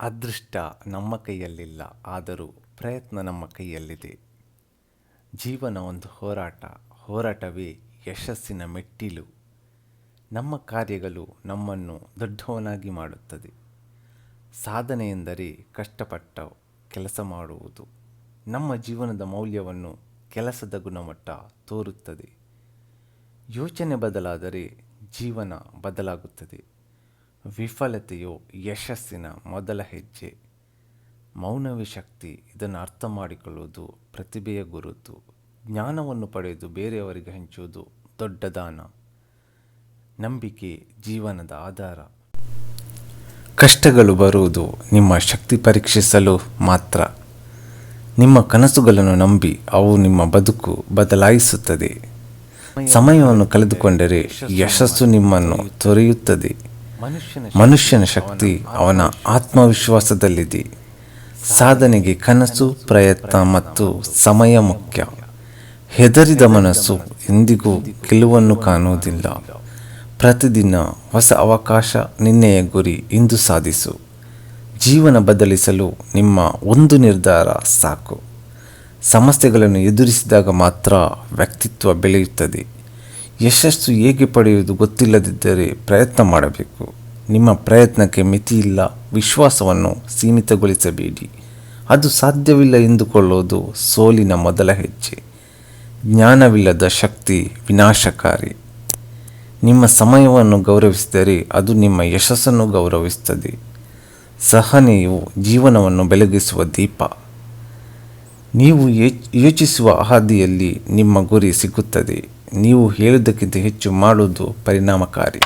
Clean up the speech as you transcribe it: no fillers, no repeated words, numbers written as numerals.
ಅದೃಷ್ಟ ನಮ್ಮ ಕೈಯಲ್ಲಿಲ್ಲ, ಆದರೂ ಪ್ರಯತ್ನ ನಮ್ಮ ಕೈಯಲ್ಲಿದೆ. ಜೀವನ ಒಂದು ಹೋರಾಟವೇ ಯಶಸ್ಸಿನ ಮೆಟ್ಟಿಲು. ನಮ್ಮ ಕಾರ್ಯಗಳು ನಮ್ಮನ್ನು ದೊಡ್ಡವನಾಗಿ ಮಾಡುತ್ತದೆ. ಸಾಧನೆ ಎಂದರೆ ಕಷ್ಟಪಟ್ಟ ಕೆಲಸ ಮಾಡುವುದು. ನಮ್ಮ ಜೀವನದ ಮೌಲ್ಯವನ್ನು ಕೆಲಸದ ಗುಣಮಟ್ಟ ತೋರುತ್ತದೆ. ಯೋಚನೆ ಬದಲಾದರೆ ಜೀವನ ಬದಲಾಗುತ್ತದೆ. ವಿಫಲತೆಯು ಯಶಸ್ಸಿನ ಮೊದಲ ಹೆಜ್ಜೆ. ಮೌನವೇ ಶಕ್ತಿ. ಇದನ್ನು ಅರ್ಥ ಮಾಡಿಕೊಳ್ಳುವುದು ಪ್ರತಿಭೆಯ ಗುರುತು. ಜ್ಞಾನವನ್ನು ಪಡೆದು ಬೇರೆಯವರಿಗೆ ಹಂಚುವುದು ದೊಡ್ಡ ದಾನ. ನಂಬಿಕೆ ಜೀವನದ ಆಧಾರ. ಕಷ್ಟಗಳು ಬರುವುದು ನಿಮ್ಮ ಶಕ್ತಿ ಪರೀಕ್ಷಿಸಲು ಮಾತ್ರ. ನಿಮ್ಮ ಕನಸುಗಳನ್ನು ನಂಬಿ, ಅವು ನಿಮ್ಮ ಬದುಕು ಬದಲಾಯಿಸುತ್ತದೆ. ಸಮಯವನ್ನು ಕಳೆದುಕೊಂಡರೆ ಯಶಸ್ಸು ನಿಮ್ಮನ್ನು ತೊರೆಯುತ್ತದೆ. ಮನುಷ್ಯನ ಶಕ್ತಿ ಅವನ ಆತ್ಮವಿಶ್ವಾಸದಲ್ಲಿದೆ. ಸಾಧನೆಗೆ ಕನಸು, ಪ್ರಯತ್ನ ಮತ್ತು ಸಮಯ ಮುಖ್ಯ. ಹೆದರಿದ ಮನಸ್ಸು ಎಂದಿಗೂ ಗೆಲುವನ್ನು ಕಾಣುವುದಿಲ್ಲ. ಪ್ರತಿದಿನ ಹೊಸ ಅವಕಾಶ. ನಿನ್ನೆಯ ಗುರಿ ಇಂದು ಸಾಧಿಸು. ಜೀವನ ಬದಲಿಸಲು ನಿಮ್ಮ ಒಂದು ನಿರ್ಧಾರ ಸಾಕು. ಸಮಸ್ಯೆಗಳನ್ನು ಎದುರಿಸಿದಾಗ ಮಾತ್ರ ವ್ಯಕ್ತಿತ್ವ ಬೆಳೆಯುತ್ತದೆ. ಯಶಸ್ಸು ಹೇಗೆ ಪಡೆಯುವುದು ಗೊತ್ತಿಲ್ಲದಿದ್ದರೆ ಪ್ರಯತ್ನ ಮಾಡಬೇಕು. ನಿಮ್ಮ ಪ್ರಯತ್ನಕ್ಕೆ ಮಿತಿಯಿಲ್ಲ. ವಿಶ್ವಾಸವನ್ನು ಸೀಮಿತಗೊಳಿಸಬೇಡಿ. ಅದು ಸಾಧ್ಯವಿಲ್ಲ ಎಂದುಕೊಳ್ಳುವುದು ಸೋಲಿನ ಮೊದಲ ಹೆಜ್ಜೆ. ಜ್ಞಾನವಿಲ್ಲದ ಶಕ್ತಿ ವಿನಾಶಕಾರಿ. ನಿಮ್ಮ ಸಮಯವನ್ನು ಗೌರವಿಸಿದರೆ ಅದು ನಿಮ್ಮ ಯಶಸ್ಸನ್ನು ಗೌರವಿಸುತ್ತದೆ. ಸಹನೆಯು ಜೀವನವನ್ನು ಬೆಳಗಿಸುವ ದೀಪ. ನೀವು ಯೋಚಿಸುವ ಹಾದಿಯಲ್ಲಿ ನಿಮ್ಮ ಗುರಿ ಸಿಗುತ್ತದೆ. ನೀವು ಹೇಳುವುದಕ್ಕಿಂತ ಹೆಚ್ಚು ಮಾಡುವುದು ಪರಿಣಾಮಕಾರಿ.